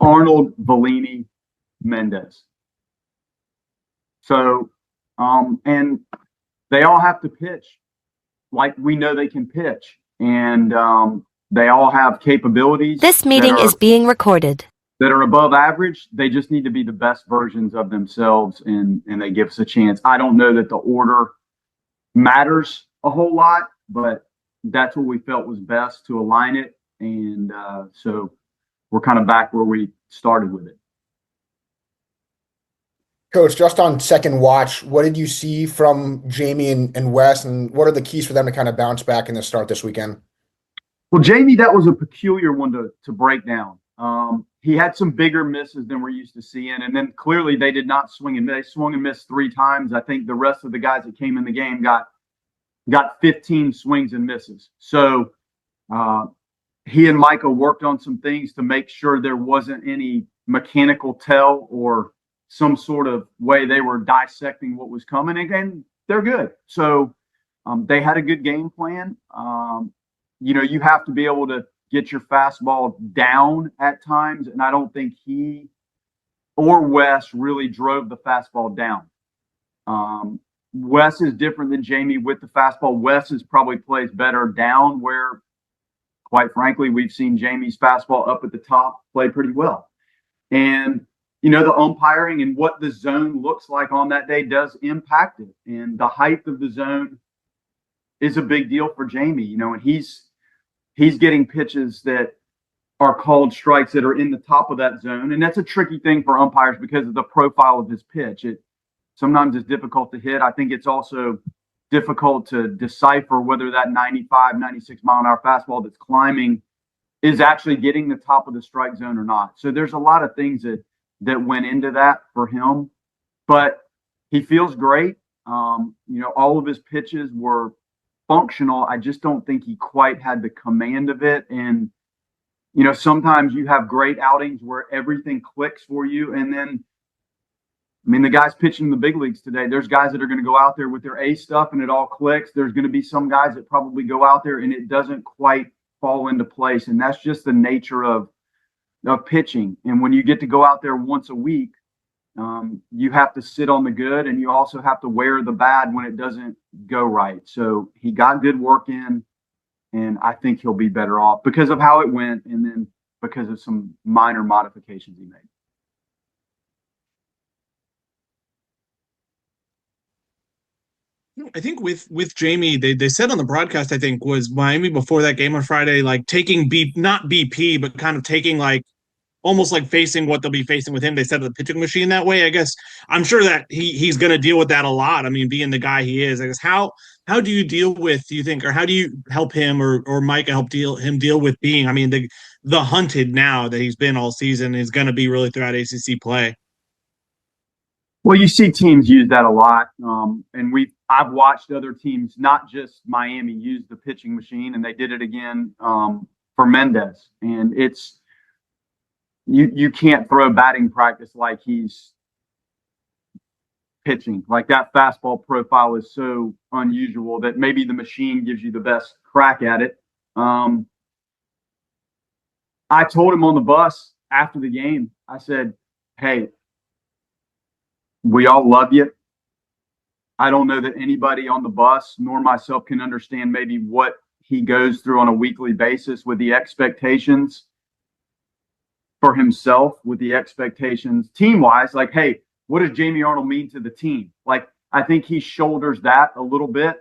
Arnold, Bellini, Mendez. So, and they all have to pitch like we know they can pitch, and they all have capabilities. This meeting is being recorded. That are above average. They just need to be the best versions of themselves, and they give us a chance. I don't know that the order matters a whole lot, but that's what we felt was best to align it, and so we're kind of back where we started with it. Coach, just on second watch, what did you see from Jamie and Wes, and what are the keys for them to kind of bounce back in the start this weekend? Well, Jamie, that was a peculiar one to break down. He had some bigger misses than we're used to seeing, and then clearly they did not swing and miss. They swung and missed 3 times. I think the rest of the guys that came in the game got 15 swings and misses. So he and Micah worked on some things to make sure there wasn't any mechanical tell or some sort of way they were dissecting what was coming. Again, they're good. So they had a good game plan. You have to be able to get your fastball down at times, and I don't think he or Wes really drove the fastball down. Wes is different than Jamie with the fastball. Wes probably plays better down, where, quite frankly, we've seen Jamie's fastball up at the top play pretty well. And, the umpiring and what the zone looks like on that day does impact it. And the height of the zone is a big deal for Jamie, and he's getting pitches that are called strikes that are in the top of that zone. And that's a tricky thing for umpires because of the profile of his pitch. Sometimes it's difficult to hit. I think it's also difficult to decipher whether that 95, 96 mile an hour fastball that's climbing is actually getting the top of the strike zone or not. So there's a lot of things that went into that for him, but he feels great. All of his pitches were functional. I just don't think he quite had the command of it. And, sometimes you have great outings where everything clicks for you. And then, the guys pitching in the big leagues today, there's guys that are going to go out there with their A stuff and it all clicks. There's going to be some guys that probably go out there and it doesn't quite fall into place. And that's just the nature of pitching. And when you get to go out there once a week, you have to sit on the good, and you also have to wear the bad when it doesn't go right. So he got good work in, and I think he'll be better off because of how it went, and then because of some minor modifications he made. I think with Jamie, they said on the broadcast, I think, was Miami before that game on Friday, like taking not BP, but kind of taking almost like facing what they'll be facing with him. They said the pitching machine that way. I guess I'm sure that he's going to deal with that a lot. Being the guy he is, I guess how do you deal with, do you think, or how do you help him or Micah help deal with being, the hunted now that he's been all season is going to be really throughout ACC play? Well, you see teams use that a lot, and I've watched other teams, not just Miami, use the pitching machine, and they did it again for Mendez. And it's you can't throw batting practice like he's pitching. Like, that fastball profile is so unusual that maybe the machine gives you the best crack at it. I told him on the bus after the game, I said, hey, we all love you. I don't know that anybody on the bus nor myself can understand maybe what he goes through on a weekly basis with the expectations for himself, with the expectations team-wise. Like, hey, what does Jamie Arnold mean to the team? Like, I think he shoulders that a little bit.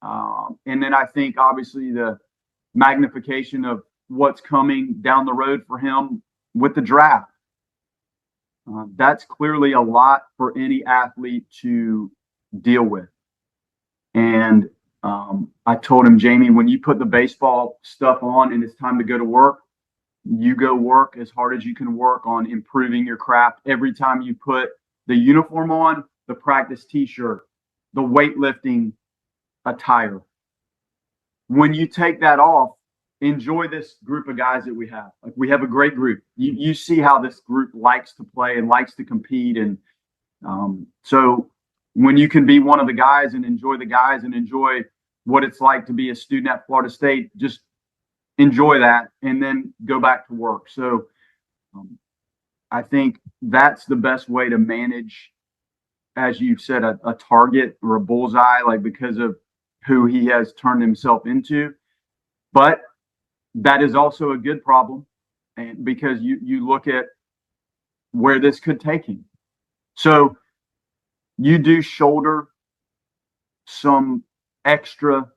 And then I think, obviously, the magnification of what's coming down the road for him with the draft. That's clearly a lot for any athlete to deal with. And I told him, Jamie, when you put the baseball stuff on and it's time to go to work, you go work as hard as you can work on improving your craft. Every time you put the uniform on, the practice t-shirt, the weightlifting attire, when you take that off, enjoy this group of guys that we have. Like, we have a great group. You see how this group likes to play and likes to compete. And so when you can be one of the guys and enjoy the guys and enjoy what it's like to be a student at Florida State, just enjoy that and then go back to work. So I think that's the best way to manage, as you said, a target or a bullseye, like because of who he has turned himself into. But that is also a good problem, and because you look at where this could take him. So you do shoulder some extra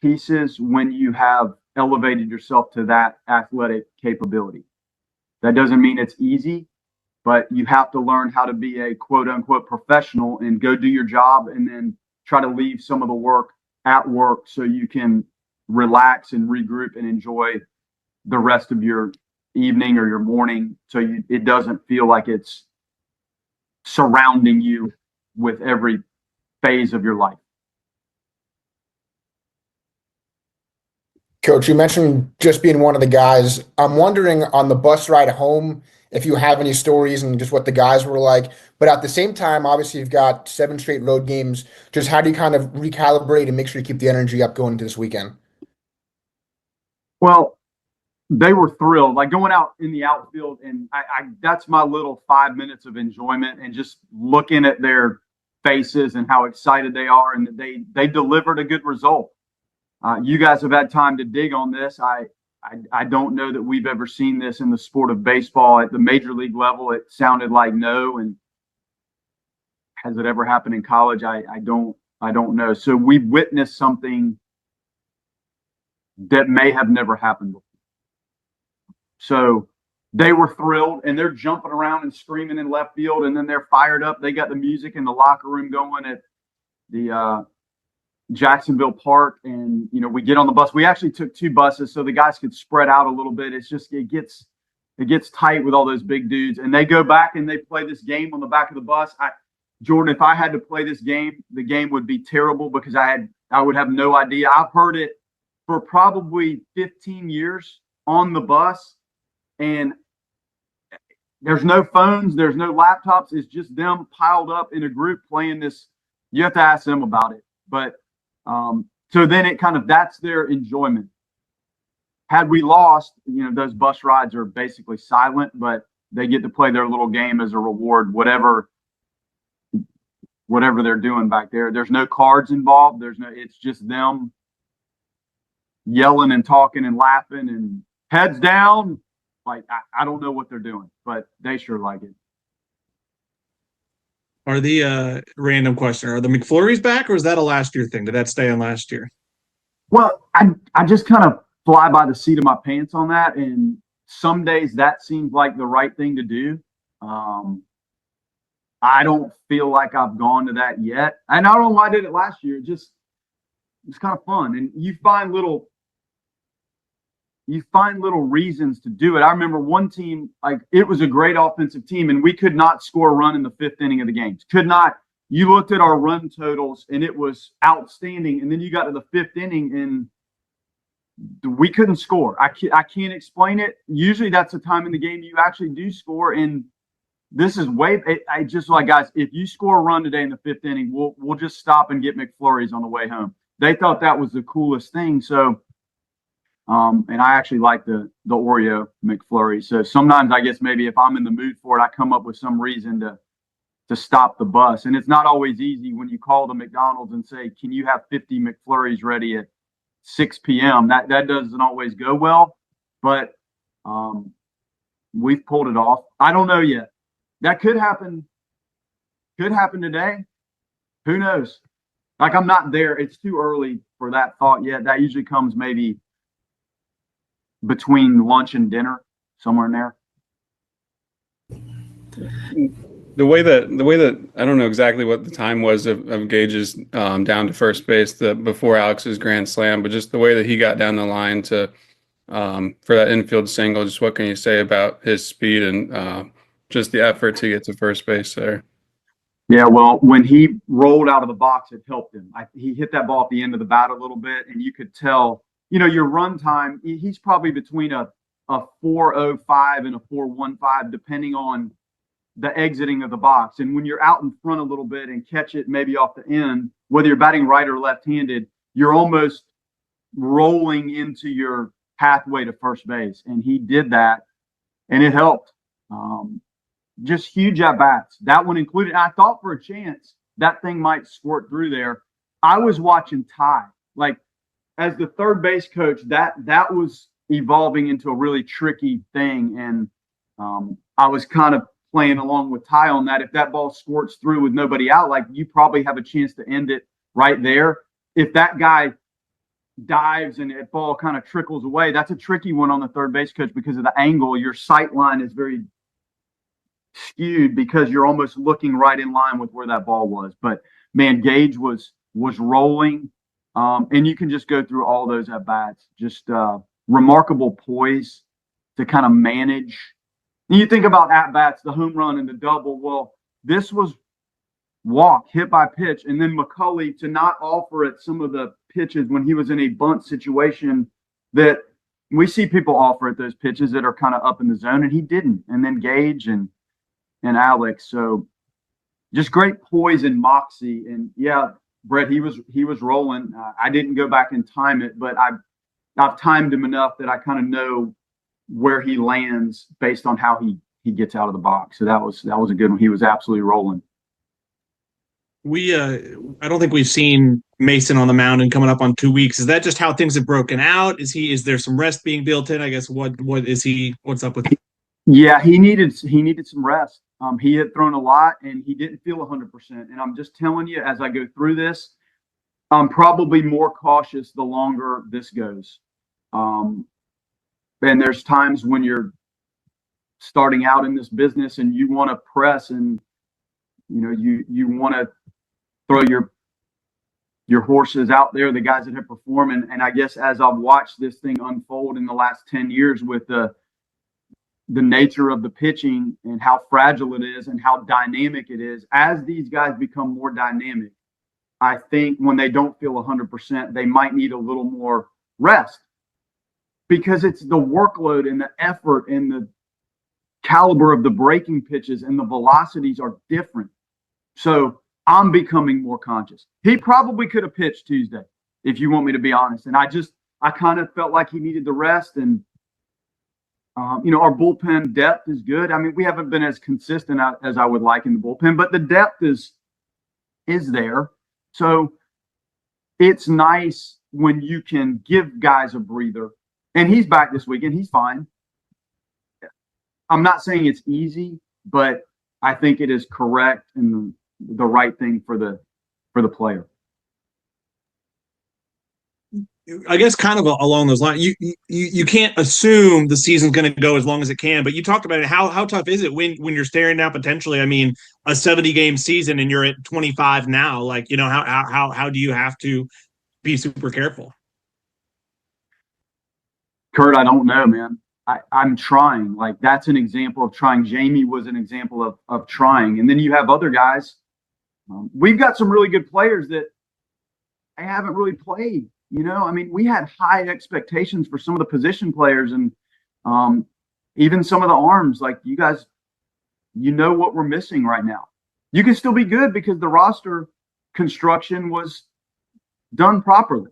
pieces when you have elevated yourself to that athletic capability. That doesn't mean it's easy, but you have to learn how to be a quote unquote professional and go do your job and then try to leave some of the work at work so you can relax and regroup and enjoy the rest of your evening or your morning, so it doesn't feel like it's surrounding you with every phase of your life. Coach, you mentioned just being one of the guys. I'm wondering on the bus ride home if you have any stories and just what the guys were like. But at the same time, obviously, you've got 7 straight road games. Just how do you kind of recalibrate and make sure you keep the energy up going into this weekend? Well, they were thrilled, like going out in the outfield, and I that's my little 5 minutes of enjoyment, and just looking at their faces and how excited they are, and that they delivered a good result. You guys have had time to dig on this. I don't know that we've ever seen this in the sport of baseball at the major league level. It sounded like no, and has it ever happened in college? I don't know. So we witnessed something that may have never happened before. So they were thrilled, and they're jumping around and screaming in left field, and then they're fired up. They got the music in the locker room going at the Jacksonville Park, and we get on the bus. We actually took 2 buses so the guys could spread out a little bit. It's just it gets tight with all those big dudes, and they go back and they play this game on the back of the bus. Jordan, if I had to play this game, the game would be terrible because I would have no idea. I've heard it for probably 15 years on the bus. And there's no phones, there's no laptops. It's just them piled up in a group playing this. You have to ask them about it. But so then it kind of, that's their enjoyment. Had we lost, those bus rides are basically silent, but they get to play their little game as a reward, whatever they're doing back there. There's no cards involved. It's just them yelling and talking and laughing and heads down. Like, I don't know what they're doing, but they sure like it. Are the random question, are the McFlurries back, or is that a last year thing? Did that stay on last year? Well, I just kind of fly by the seat of my pants on that. And some days that seems like the right thing to do. I don't feel like I've gone to that yet. And I don't know why I did it last year. It's kind of fun. And you find little reasons to do it. I remember one team, like, it was a great offensive team, and we could not score a run in the 5th inning of the games. Could not. You looked at our run totals, and it was outstanding. And then you got to the 5th inning, and we couldn't score. I can't explain it. Usually that's the time in the game you actually do score, and this is I just like, guys, if you score a run today in the 5th inning, we'll just stop and get McFlurries on the way home. They thought that was the coolest thing. So and I actually like the Oreo McFlurry. So sometimes I guess maybe if I'm in the mood for it, I come up with some reason to stop the bus. And it's not always easy when you call the McDonald's and say, can you have 50 McFlurries ready at 6 p.m.? That doesn't always go well, but we've pulled it off. I don't know yet. That could happen. Could happen today. Who knows? Like, I'm not there. It's too early for that thought yet. That usually comes maybe between lunch and dinner, somewhere in there. The way that I don't know exactly what the time was of Gage's down to first base before Alex's grand slam, but just the way that he got down the line to for that infield single. Just what can you say about his speed and just the effort to get to first base there? Yeah, well, when he rolled out of the box, it helped him. He hit that ball at the end of the bat a little bit, and you could tell. Your run time, he's probably between a 4.05 and a 4.15, depending on the exiting of the box. And when you're out in front a little bit and catch it maybe off the end, whether you're batting right or left-handed, you're almost rolling into your pathway to first base. And he did that, and it helped. Just huge at bats. That one included. I thought for a chance that thing might squirt through there. I was watching Ty. Like, as the third base coach, that was evolving into a really tricky thing. And I was kind of playing along with Ty on that. If that ball squirts through with nobody out, like, you probably have a chance to end it right there. If that guy dives and that ball kind of trickles away, that's a tricky one on the third base coach because of the angle. Your sight line is very skewed because you're almost looking right in line with where that ball was. But man, Gage was rolling, and you can just go through all those at bats. Just remarkable poise to kind of manage. And you think about at bats, the home run and the double. Well, this was walk, hit by pitch, and then McCulley to not offer it some of the pitches when he was in a bunt situation that we see people offer at those pitches that are kind of up in the zone, and he didn't. And then Gage and Alex. So just great poise and moxie. And yeah, Brett, he was rolling. I didn't go back and time it, but I've timed him enough that I kind of know where he lands based on how he gets out of the box. So that was a good one. He was absolutely rolling. I don't think we've seen Mason on the mound and coming up on 2 weeks. Is that just how things have broken out? Is there some rest being built in? I guess what's up with him? Yeah, he needed some rest. He had thrown a lot and he didn't feel 100%. And I'm just telling you, as I go through this, I'm probably more cautious the longer this goes. And there's times when you're starting out in this business and you want to press and you want to throw your horses out there, the guys that have performed. And I guess as I've watched this thing unfold in the last 10 years with the nature of the pitching and how fragile it is and how dynamic it is, as these guys become more dynamic, I think when they don't feel 100%, they might need a little more rest because it's the workload and the effort and the caliber of the breaking pitches and the velocities are different. So I'm becoming more conscious. He probably could have pitched Tuesday, if you want me to be honest. And I kind of felt like he needed the rest. And, our bullpen depth is good. I mean, we haven't been as consistent as I would like in the bullpen, but the depth is there. So it's nice when you can give guys a breather. And he's back this weekend. He's fine. I'm not saying it's easy, but I think it is correct and the right thing for the player. I guess kind of along those lines, you can't assume the season's going to go as long as it can, but you talked about it. How tough is it when you're staring down potentially, I mean, a 70-game season and you're at 25 now? Like, how do you have to be super careful? Kurt, I don't know, man. I'm trying. Like, that's an example of trying. Jamie was an example of trying. And then you have other guys. We've got some really good players that I haven't really played. I mean, we had high expectations for some of the position players and even some of the arms. Like, you guys, what we're missing right now. You can still be good because the roster construction was done properly.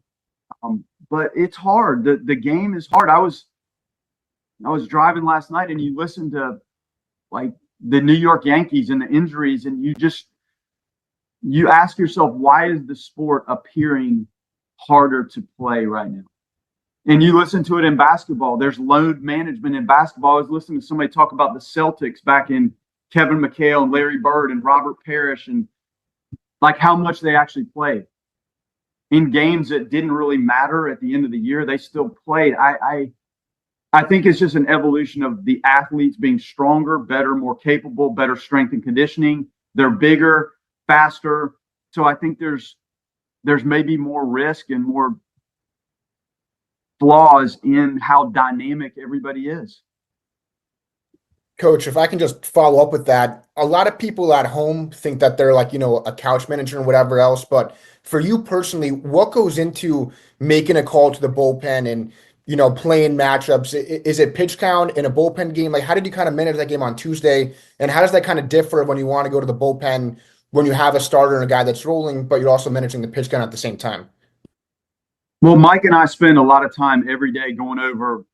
But it's hard. The game is hard. I was driving last night and you listen to like the New York Yankees and the injuries and you ask yourself, why is the sport appearing harder to play right now? And you listen to it in basketball. There's load management in basketball. I was listening to somebody talk about the Celtics back in Kevin McHale and Larry Bird and Robert Parrish and like how much they actually played. In games that didn't really matter at the end of the year, they still played. I think it's just an evolution of the athletes being stronger, better, more capable, better strength and conditioning. They're bigger, faster. So I think there's maybe more risk and more flaws in how dynamic everybody is. Coach, if I can just follow up with that, a lot of people at home think that they're like, a couch manager and whatever else. But for you personally, what goes into making a call to the bullpen and, playing matchups? Is it pitch count in a bullpen game? Like, how did you kind of manage that game on Tuesday? And how does that kind of differ when you want to go to the bullpen when you have a starter and a guy that's rolling, but you're also managing the pitch count at the same time? Well, Mike and I spend a lot of time every day going over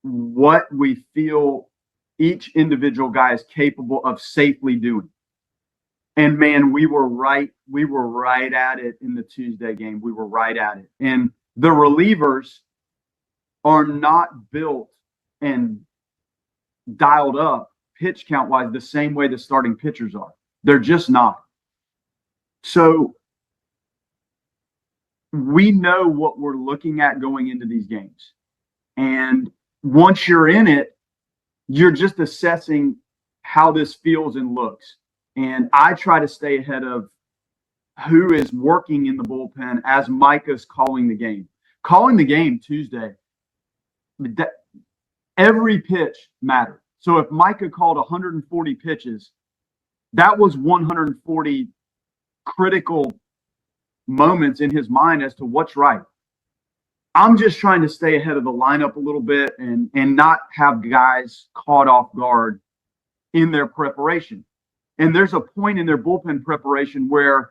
what we feel each individual guy is capable of safely doing. And man, we were right at it in the Tuesday game. We were right at it. And the relievers are not built and dialed up pitch count wise the same way the starting pitchers are. They're just not. So we know what we're looking at going into these games. And once you're in it, you're just assessing how this feels and looks. And I try to stay ahead of who is working in the bullpen as Micah's calling the game. Calling the game Tuesday, every pitch mattered. So if Micah called 140 pitches, that was 140 critical moments in his mind as to what's right. I'm just trying to stay ahead of the lineup a little bit and not have guys caught off guard in their preparation. And there's a point in their bullpen preparation where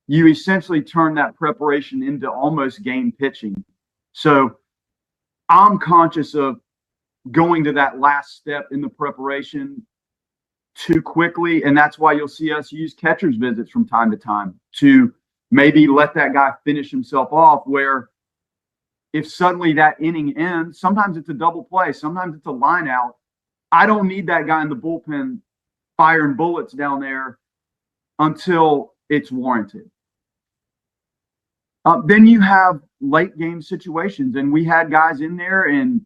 you essentially turn that preparation into almost game pitching. So I'm conscious of going to that last step in the preparation too quickly. And that's why you'll see us use catcher's visits from time to time to maybe let that guy finish himself off, where if suddenly that inning ends, sometimes it's a double play, sometimes it's a line out. I don't need that guy in the bullpen firing bullets down there until it's warranted. Then you have late game situations, and we had guys in there and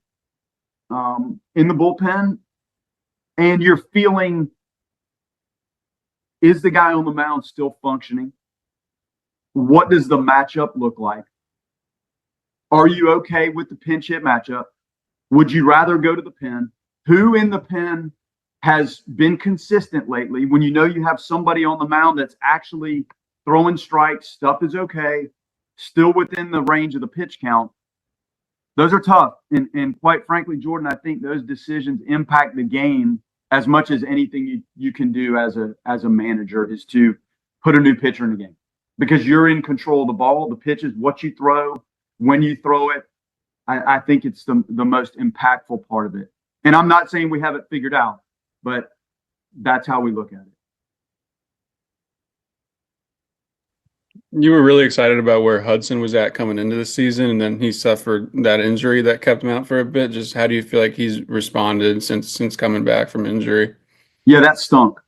in the bullpen, and you're feeling, is the guy on the mound still functioning? What does the matchup look like? Are you okay with the pinch hit matchup? Would you rather go to the pen? Who in the pen has been consistent lately when you know you have somebody on the mound that's actually throwing strikes, stuff is okay, still within the range of the pitch count? Those are tough. And quite frankly, Jordan, I think those decisions impact the game as much as anything you can do as a manager is to put a new pitcher in the game, because you're in control of the ball, the pitches, what you throw, when you throw it. I think it's the most impactful part of it. And I'm not saying we have it figured out, but that's how we look at it. You were really excited about where Hudson was at coming into the season, and then he suffered that injury that kept him out for a bit. Just how do you feel like he's responded since coming back from injury? Yeah, that stunk.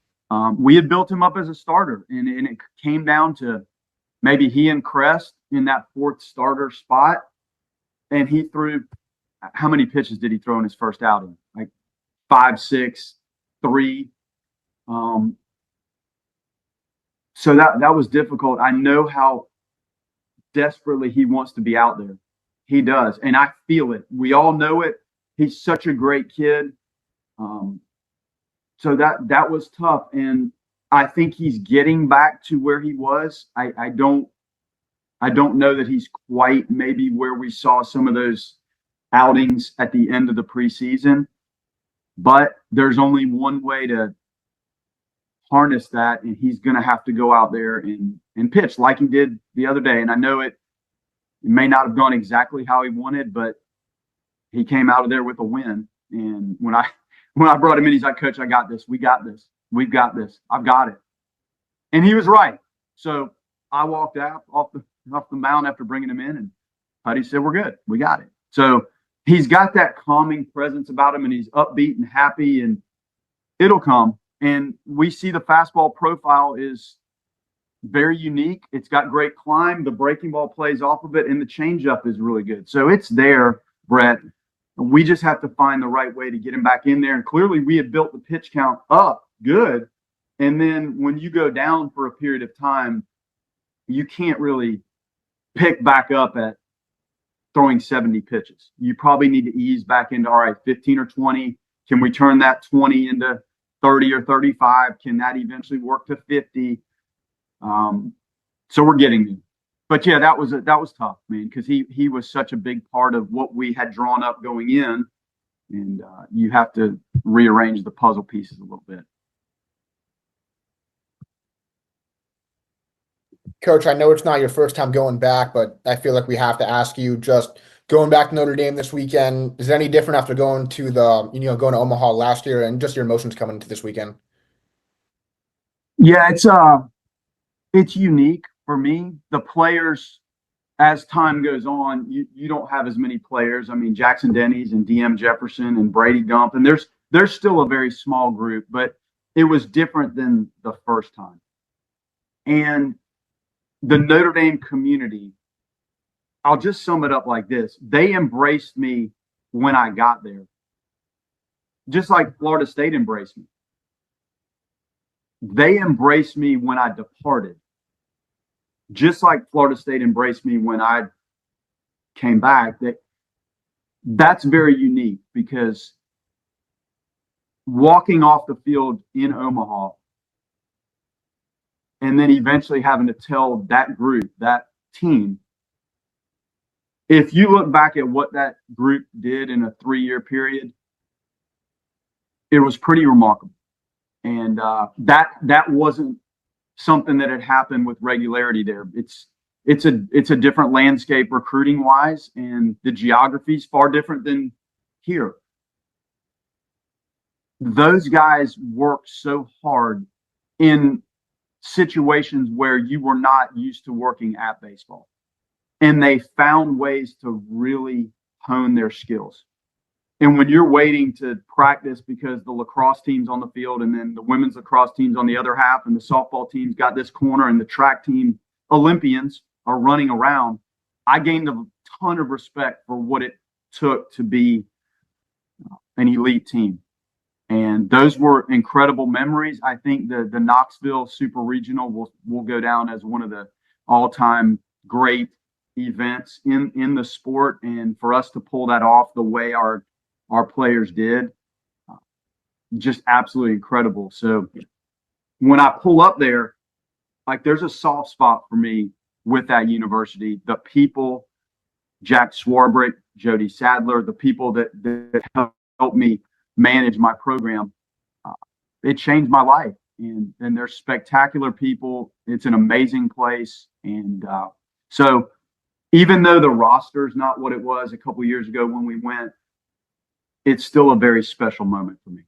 We had built him up as a starter, and it came down to maybe he and Crest in that fourth starter spot, and he threw – how many pitches did he throw in his first outing? Like 5, 6, 3. So that was difficult. I know how desperately he wants to be out there. He does, and I feel it. We all know it. He's such a great kid. So that was tough, and I think he's getting back to where he was. I don't know that he's quite maybe where we saw some of those outings at the end of the preseason, but there's only one way to harness that, and he's going to have to go out there and pitch like he did the other day. And I know it may not have gone exactly how he wanted, but he came out of there with a win. And when I brought him in, he's like, "Coach, I got this. We got this. We've got this. I've got it." And he was right. So I walked out off the mound after bringing him in, and Putty said, "We're good. We got it." So he's got that calming presence about him, and he's upbeat and happy, and it'll come. And we see the fastball profile is very unique. It's got great climb. The breaking ball plays off of it, and the changeup is really good. So it's there, Brett. We just have to find the right way to get him back in there. And clearly we had built the pitch count up good. And then when you go down for a period of time, you can't really pick back up at throwing 70 pitches. You probably need to ease back into, all right, 15 or 20. Can we turn that 20 into 30 or 35? Can that eventually work to 50? So we're getting there. But yeah, that was tough, man, because he was such a big part of what we had drawn up going in, and you have to rearrange the puzzle pieces a little bit. Coach, I know it's not your first time going back, but I feel like we have to ask you just going back to Notre Dame this weekend. Is it any different after going to going to Omaha last year, and just your emotions coming into this weekend? Yeah, it's unique for me. The players, as time goes on, you don't have as many players. I mean, Jackson Denny's and DM Jefferson and Brady Gump, and there's still a very small group, but it was different than the first time. And the Notre Dame community, I'll just sum it up like this. They embraced me when I got there, just like Florida State embraced me. They embraced me when I departed, just like Florida State embraced me when I came back. That's very unique, because walking off the field in Omaha and then eventually having to tell that group, that team, if you look back at what that group did in a 3-year period, it was pretty remarkable. And that wasn't something that had happened with regularity there. It's a different landscape recruiting wise, and the geography is far different than here. Those guys worked so hard in situations where you were not used to working at baseball, and they found ways to really hone their skills. And when you're waiting to practice because the lacrosse team's on the field and then the women's lacrosse team's on the other half and the softball team's got this corner and the track team Olympians are running around, I gained a ton of respect for what it took to be an elite team. And those were incredible memories. I think the Knoxville Super Regional will go down as one of the all-time great events in the sport. And for us to pull that off the way our players did, just absolutely incredible. So when I pull up there, like, there's a soft spot for me with that university. The people, Jack Swarbrick, Jody Sadler, the people that helped me manage my program, it changed my life. And they're spectacular people. It's an amazing place. And so even though the roster is not what it was a couple years ago when we went, it's still a very special moment for me.